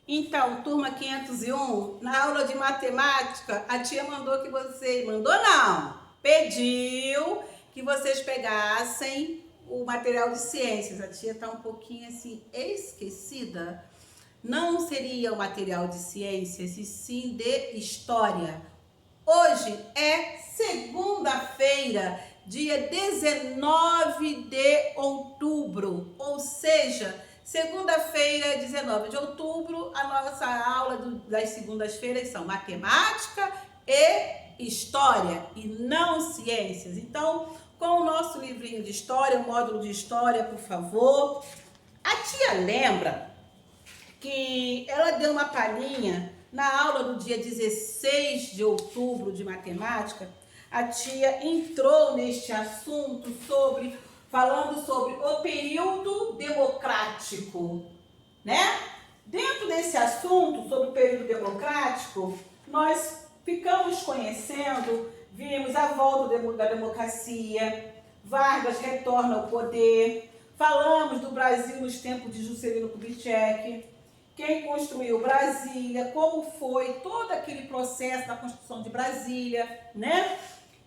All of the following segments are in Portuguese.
Então, turma 501, na aula de matemática, a tia mandou que você... Mandou não! Pediu que vocês pegassem o material de ciências. A tia tá um pouquinho assim, esquecida. Não seria o material de ciências, e sim de história. Hoje é segunda-feira, dia 19 de outubro, ou seja, segunda-feira, 19 de outubro, a nossa aula das segundas-feiras são matemática e história, e não ciências. Então, com o nosso livrinho de história, o módulo de história, por favor. A tia lembra que ela deu uma palhinha na aula do dia 16 de outubro de matemática. A tia entrou neste assunto falando sobre o período democrático, né? Dentro desse assunto sobre o período democrático, nós ficamos conhecendo, vimos a volta da democracia, Vargas retorna ao poder, falamos do Brasil nos tempos de Juscelino Kubitschek, quem construiu Brasília, como foi todo aquele processo da construção de Brasília, né?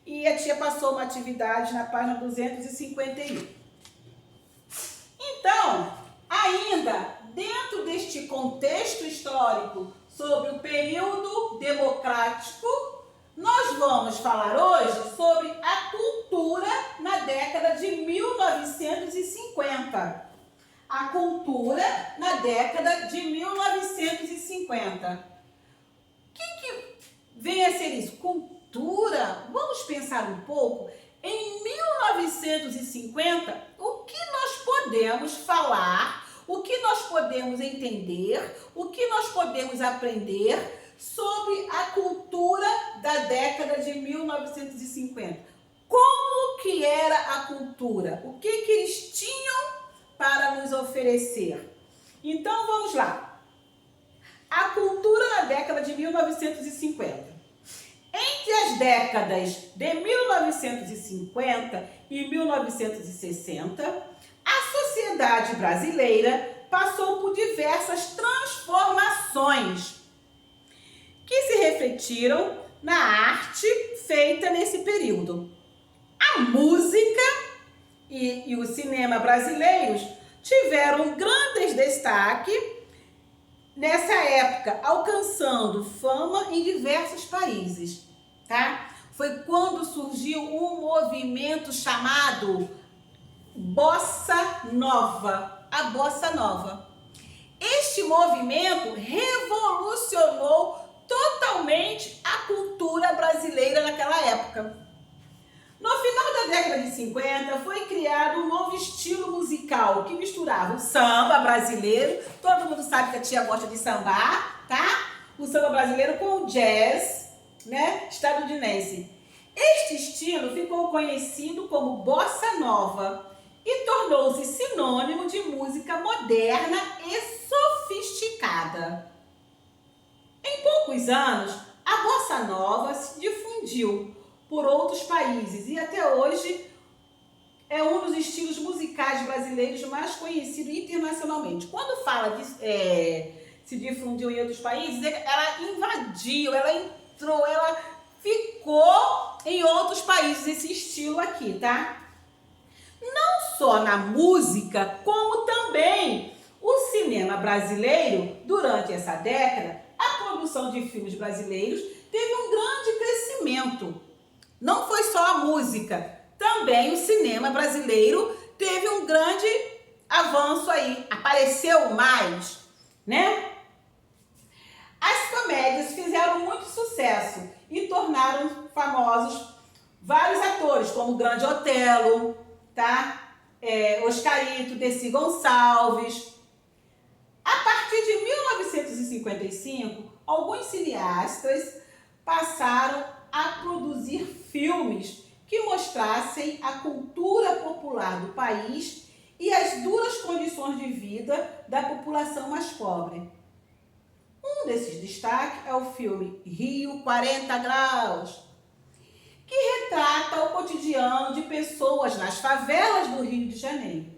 E a tia passou uma atividade na página 251. Então, ainda dentro deste contexto histórico sobre o período democrático, nós vamos falar hoje sobre a cultura na década de 1950. A cultura na década de 1950. O que vem a ser isso? Cultura? Vamos pensar um pouco. Em 1950, o que nós podemos falar, o que nós podemos entender, o que nós podemos aprender sobre a cultura da década de 1950? Como que era a cultura? O que eles tinham para nos oferecer? Então vamos lá. A cultura na década de 1950. Entre as décadas de 1950 e 1960, a sociedade brasileira passou por diversas transformações que se refletiram na arte feita nesse período. A música e o cinema brasileiros tiveram grandes destaque nessa época, alcançando fama em diversos países, tá? Foi quando surgiu um movimento chamado Bossa Nova, a Bossa Nova. Este movimento revolucionou totalmente a cultura brasileira naquela época. No final da década de 50, foi criado um novo estilo musical que misturava o samba brasileiro, todo mundo sabe que a tia gosta de sambar, tá? O samba brasileiro com o jazz, né, estadunidense. Este estilo ficou conhecido como Bossa Nova e tornou-se sinônimo de música moderna e sofisticada. Em poucos anos, a Bossa Nova se difundiu por outros países e até hoje é um dos estilos musicais brasileiros mais conhecido internacionalmente. Quando fala de se difundiu em outros países, ela invadiu, ela entrou, ela ficou em outros países, esse estilo aqui, tá? Não só na música, como também o cinema brasileiro, durante essa década, a produção de filmes brasileiros teve um grande crescimento. Não foi só a música, também o cinema brasileiro teve um grande avanço aí, apareceu mais, né? As comédias fizeram muito sucesso e tornaram famosos vários atores, como o Grande Otelo, tá? Oscarito, Dercy Gonçalves. A partir de 1955, alguns cineastas passaram a produzir filmes que mostrassem a cultura popular do país e as duras condições de vida da população mais pobre. Um desses destaques é o filme Rio 40 Graus, que retrata o cotidiano de pessoas nas favelas do Rio de Janeiro.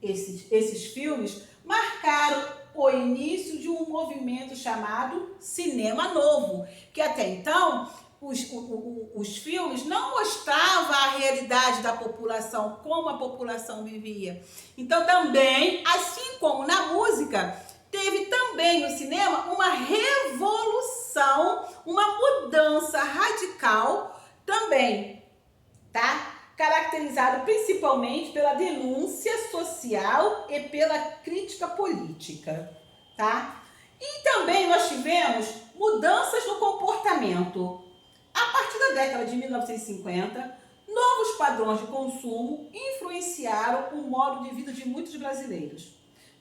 Esses filmes marcaram o início de um movimento chamado Cinema Novo, que até então os filmes não mostravam a realidade da população, como a população vivia. Então também, assim como na música, teve também no cinema uma revolução, uma mudança radical também, tá? Caracterizado principalmente pela denúncia social e pela crítica política, tá? E também nós tivemos mudanças no comportamento. A partir da década de 1950, novos padrões de consumo influenciaram o modo de vida de muitos brasileiros.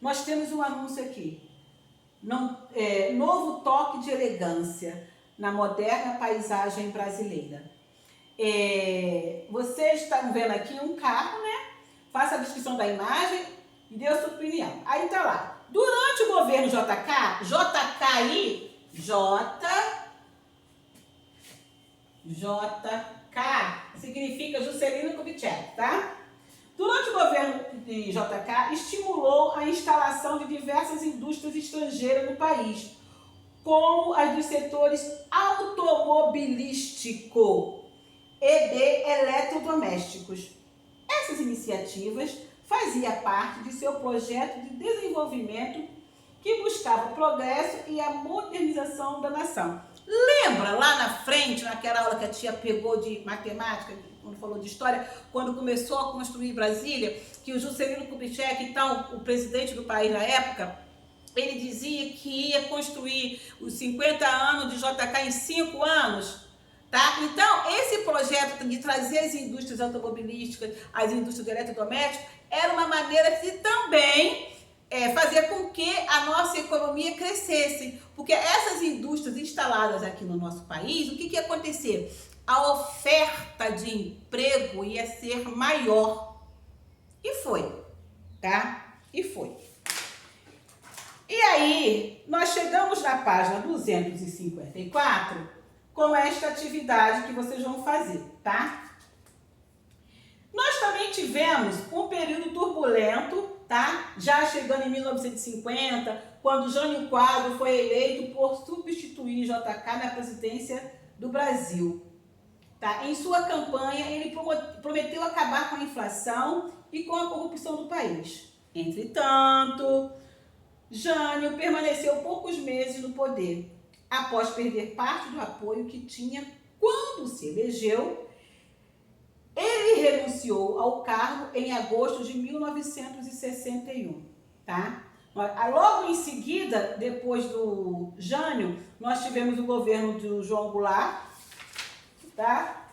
Nós temos um anúncio aqui, novo toque de elegância na moderna paisagem brasileira. Vocês estão vendo aqui um carro, né? Faça a descrição da imagem e dê a sua opinião. Aí tá lá. Durante o governo JK aí, JK significa Juscelino Kubitschek, tá? Durante o governo de JK, estimulou a instalação de diversas indústrias estrangeiras no país, como as dos setores automobilístico e de eletrodomésticos. Essas iniciativas faziam parte de seu projeto de desenvolvimento que buscava o progresso e a modernização da nação. Lembra lá na frente, naquela aula que a tia pegou de matemática, quando falou de história, quando começou a construir Brasília, que o Juscelino Kubitschek, então, o presidente do país na época, ele dizia que ia construir os 50 anos de JK em 5 anos, tá? Então, esse projeto de trazer as indústrias automobilísticas, as indústrias de eletrodomésticos, era uma maneira de também fazer com que a nossa economia crescesse. Porque essas indústrias instaladas aqui no nosso país, o que ia acontecer? A oferta de emprego ia ser maior. E foi, tá? E foi. E aí, nós chegamos na página 254 com esta atividade que vocês vão fazer, tá? Nós também tivemos um período turbulento, tá? Já chegando em 1950, quando Jânio Quadros foi eleito por substituir JK na presidência do Brasil. Tá? Em sua campanha, ele prometeu acabar com a inflação e com a corrupção do país. Entretanto, Jânio permaneceu poucos meses no poder, após perder parte do apoio que tinha quando se elegeu. Ele renunciou ao cargo em agosto de 1961, tá? Logo em seguida, depois do Jânio, nós tivemos o governo do João Goulart, tá?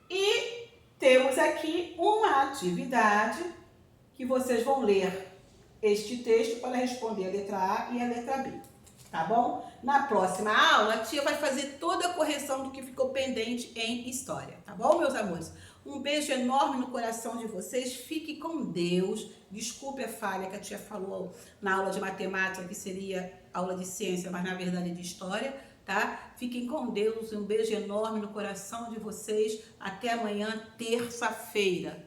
E temos aqui uma atividade que vocês vão ler este texto para responder a letra A e a letra B, tá bom? Na próxima aula, a tia vai fazer toda a correção do que ficou pendente em história, tá bom, meus amores? Um beijo enorme no coração de vocês, fique com Deus. Desculpe a falha que a tia falou na aula de matemática, que seria aula de ciência, mas na verdade é de história, tá? Fiquem com Deus, um beijo enorme no coração de vocês. Até amanhã, terça-feira.